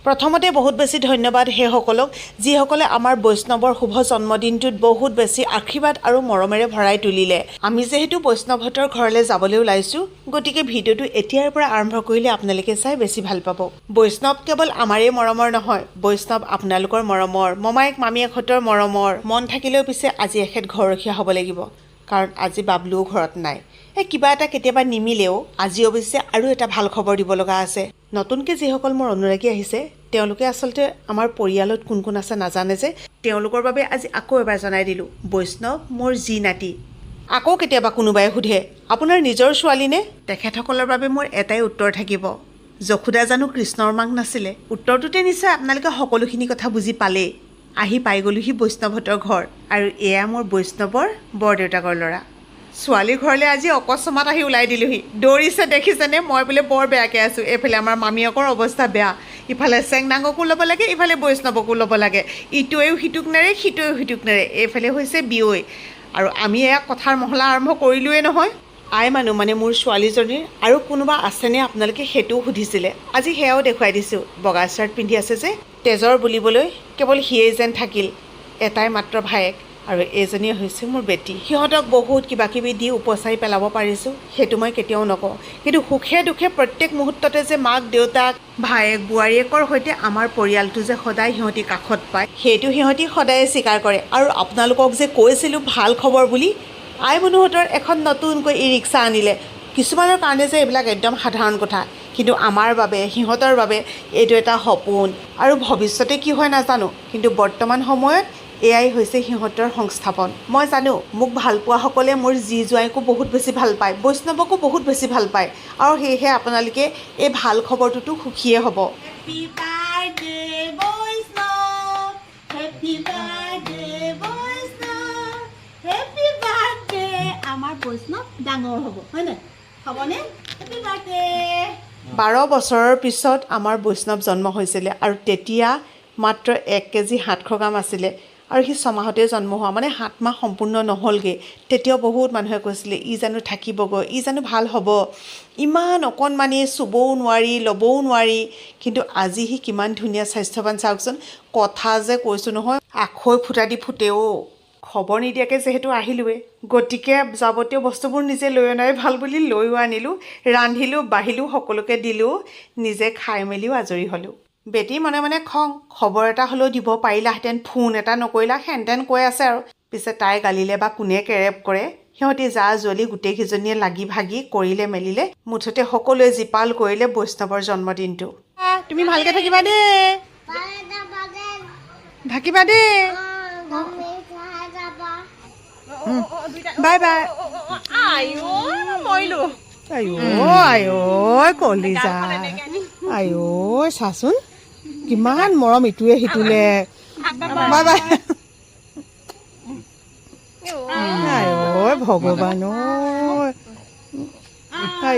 প্ৰথমতে বহুত বেছি ধন্যবাদ সেইসকলক যিসকলে আমাৰ বৈষ্ণৱৰ শুভ জন্মদিনটোত বহুত বেছি আশীৰ্বাদ আৰু মৰমেৰে ভৰাই তুলিলে। আমি যেহেতু বৈষ্ণৱহঁতৰ ঘৰলৈ যাবলৈ ওলাইছোঁ, গতিকে ভিডিঅ'টো এতিয়াৰ পৰা আৰম্ভ কৰিলে আপোনালোকে চাই বেছি ভাল পাব। বৈষ্ণৱ কেৱল আমাৰেই মৰমৰ নহয়, বৈষ্ণৱ আপোনালোকৰ মৰমৰ, মমায়েক মামীয়েকহঁতৰ মৰমৰ। মন থাকিলেও পিছে আজি এখেত ঘৰৰখীয়া হ'ব লাগিব, কাৰণ আজি বাবলুও ঘৰত নাই। কিবা এটা কেতিয়াবা নিমিলেও আজি অৱশ্যে আৰু এটা ভাল খবৰ দিব লগা আছে। নতুনকৈ যিসকল মোৰ অনুৰাগী আহিছে তেওঁলোকে আচলতে আমাৰ পৰিয়ালত কোন কোন আছে নাজানে যে, তেওঁলোকৰ বাবে আজি আকৌ এবাৰ জনাই দিলোঁ, বৈষ্ণৱ মোৰ যি নাতি। আকৌ কেতিয়াবা কোনোবাই সোধে আপোনাৰ নিজৰ ছোৱালীনে? তেখেতসকলৰ বাবে মোৰ এটাই উত্তৰ থাকিব, যশোদা জানো কৃষ্ণৰ মাক নাছিলে? উত্তৰটোতে নিশ্চয় আপোনালোকে সকলোখিনি কথা বুজি পালেই। আহি পাই গ'লোহি বৈষ্ণৱহঁতৰ ঘৰ, আৰু এয়া মোৰ বৈষ্ণৱৰ বৰদেউতাকৰ ল'ৰা। ছোৱালীৰ ঘৰলৈ আজি অকস্মাত আহি ওলাই দিলোহি। দৌৰিছে দেখিছেনে? মই বোলে বৰ বেয়াকৈ আছোঁ। এইফালে আমাৰ মামীয়েকৰ অৱস্থা বেয়া, ইফালে চেংনাঙকো ল'ব লাগে, ইফালে বৈষ্ণৱকো ল'ব লাগে। ইটোৱেও সিটোক নেৰে, সিটোৱেও সিটোক নেৰে। এইফালে হৈছে বিয়ৈ, আৰু আমি এয়া কথাৰ মহলা আৰম্ভ কৰিলোৱেই নহয়। আই মানুহ মানে মোৰ ছোৱালীজনীৰ আৰু কোনোবা আছেনে আপোনালোকে সেইটোও সুধিছিলে। আজি সেয়াও দেখুৱাই দিছোঁ। বগা শ্বাৰ্ট পিন্ধি আছে যে, তেজৰ বুলিবলৈ কেৱল সিয়েই যেন থাকিল। এটাই মাত্ৰ ভায়েক, আৰু এইজনী হৈছে মোৰ বেটী। সিহঁতক বহুত কিবা কিবি দি উপচাৰি পেলাব পাৰিছোঁ, সেইটো মই কেতিয়াও নকওঁ। কিন্তু সুখে দুখে প্ৰত্যেক মুহূৰ্ততে যে মাক দেউতাক ভায়েক বোৱাৰীয়েকৰ সৈতে আমাৰ পৰিয়ালটো যে সদায় সিহঁতি কাষত পায়, সেইটো সিহঁতি সদায়ে স্বীকাৰ কৰে। আৰু আপোনালোকক যে কৈছিলোঁ ভাল খবৰ বুলি, আই বনুহঁতৰ এখন নতুনকৈ ই ৰিক্সা আনিলে। কিছুমানৰ কাৰণে যে এইবিলাক একদম সাধাৰণ কথা, কিন্তু আমাৰ বাবে, সিহঁতৰ বাবে এইটো এটা সপোন। আৰু ভৱিষ্যতে কি হয় নাজানো, কিন্তু বৰ্তমান সময়ত এয়াই হৈছে সিহঁতৰ সংস্থাপন। মই জানো মোক ভাল পোৱাসকলে মোৰ জী জোঁৱাইকো বহুত বেছি ভাল পায়, বৈষ্ণৱকো বহুত বেছি ভাল পায়, আৰু সেয়েহে আপোনালোকে এই ভাল খবৰটোতো সুখীয়ে হ'ব। হেপী বাৰ্থডে বৈষ্ণৱ, হেপী বাৰ্থডে বৈষ্ণৱ, হেপী বাৰ্থডে। আমাৰ বৈষ্ণৱ ডাঙৰ হ'ব, হয়নে? হ'বনে? Happy birthday. 12 বছৰৰ পিছত আমাৰ বৈষ্ণৱ জন্ম হৈছিলে, আৰু তেতিয়া মাত্ৰ 1 কেজি 700 গ্ৰাম আছিলে। আৰু সি 6 মাহতে জন্ম হোৱা, মানে 7 মাহ সম্পূৰ্ণ নহ'লগৈ। তেতিয়াও বহুত মানুহে কৈছিলে ই জানো থাকিবগৈ, ই জানো ভাল হ'ব, ইমান অকণমানি, চুবও নোৱাৰি, ল'বও নোৱাৰি। কিন্তু আজি সি কিমান ধুনীয়া স্বাস্থ্যৱান চাওকচোন। কথা যে কৈছোঁ নহয়, আখৈ ফুটা দি ফুটেও। খবৰ নিদিয়াকৈ যিহেতু আহিলোৱে, গতিকে যাৱতীয় বস্তুবোৰ নিজে লৈ অনাই ভাল বুলি লৈও আনিলোঁ, ৰান্ধিলোঁ, বাঢ়িলোঁ, সকলোকে দিলোঁ, নিজে খাই মেলিও আজৰি হ'লোঁ। বেটী মনে মনে খং, খবৰ এটা হ'লেও দিব পাৰিলাহেঁতেন, ফোন এটা নকৰিলা, হেনতেন কৈ আছে আৰু। পিছে তাই গালিলে বা কোনে কেৰেপ কৰে, সিহঁতি জা জলি গোটেইকেইজনীয়ে লাগি ভাগি কৰিলে মেলিলে, মুঠতে সকলোৱে জীপাল কৰিলে বৈষ্ণৱৰ জন্মদিনটো। তুমি ভালকৈ থাকিবা দেই, থাকিবা দেই, বাই বাই। আই কলিজা, আই চাচোন কিমান মৰম ইটোৱে সিটোলে। Bye bye. আই ভগৱান, আই